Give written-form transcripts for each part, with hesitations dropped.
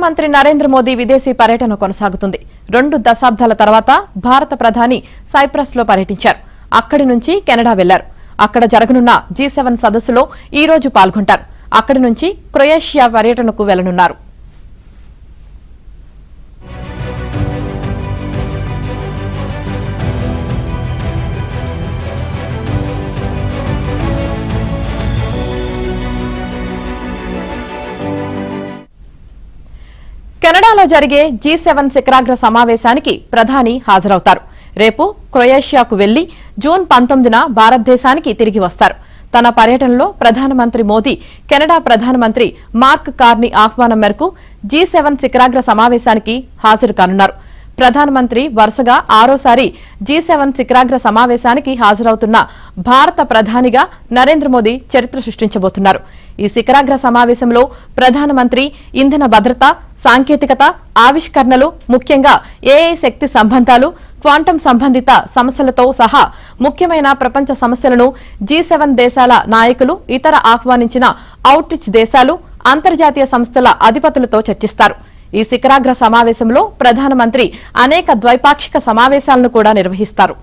ప్రధానమంత్రి నరేంద్ర మోదీ విదేశీ పర్యటన కొనసాగుతుంది. 2 దశాబ్దాల తర్వాత భారత ప్రధాని సైప్రస్ లో పర్యటించారు. అక్కడి నుంచి కెనడా వెళ్లారు. అక్కడ జరగనున్న G7 సదస్సులో ఈ రోజు పాల్గొంటారు. అక్కడి నుంచి క్రొయేషియా పర్యటనకు వెళ్లనున్నారు. కెనడాలో జరిగే G7 శిఖరాగ్ర సమావేశానికి ప్రధాని హాజరవుతారు. రేపు క్రొయేషియాకు వెళ్లి జూన్ 19న భారతదేశానికి తిరిగి వస్తారు. తన పర్యటనలో ప్రధానమంత్రి మోదీ కెనడా ప్రధానమంత్రి మార్క్ కార్నీ ఆహ్వానం మేరకు G7 శిఖరాగ్ర సమావేశానికి హాజరు కానున్నారు. ప్రధానమంత్రి వరుసగా 6వసారి G7 శిఖరాగ్ర సమావేశానికి హాజరవుతున్న భారత ప్రధానిగా నరేంద్ర మోదీ చరిత్ర సృష్టించబోతున్నారు. ఈ శిఖరాగ్ర సమావేశంలో ప్రధానమంత్రి ఇంధన భద్రత, సాంకేతికత, ఆవిష్కరణలు, ముఖ్యంగా AI శక్తి సంబంధాలు, క్వాంటం సంబంధిత సమస్యలతో సహా ముఖ్యమైన ప్రపంచ సమస్యలను G7 దేశాల నాయకులు, ఇతర ఆహ్వానించిన అవుట్రీచ్ దేశాలు, అంతర్జాతీయ సంస్థల అధిపతులతో చర్చిస్తారు. ఈ శిఖరాగ్ర సమావేశంలో ప్రధానమంత్రి అనేక ద్వైపాక్షిక సమావేశాలను కూడా నిర్వహిస్తారు.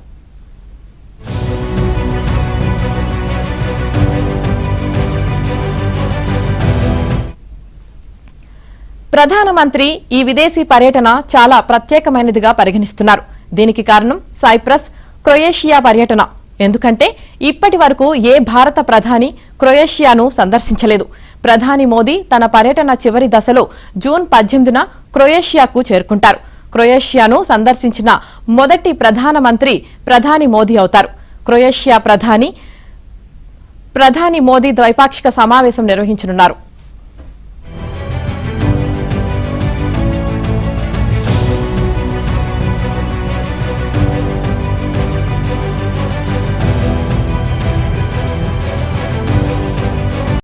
ప్రధానమంత్రి ఈ విదేశీ పర్యటన చాలా ప్రత్యేకమైనదిగా పరిగణిస్తున్నారు. దీనికి కారణం సైప్రస్, క్రొయేషియా పర్యటన. ఎందుకంటే ఇప్పటి వరకు ఏ భారత ప్రధాని క్రొయేషియాను సందర్శించలేదు. ప్రధాని మోదీ తన పర్యటన చివరి దశలో జూన్ 18న క్రొయేషియాకు చేరుకుంటారు. క్రొయేషియాను సందర్శించిన మొదటి ప్రధాని మోదీ అవుతారు. క్రొయేషియా ప్రధాని మోదీ ద్వైపాక్షిక సమావేశం నిర్వహించనున్నారు.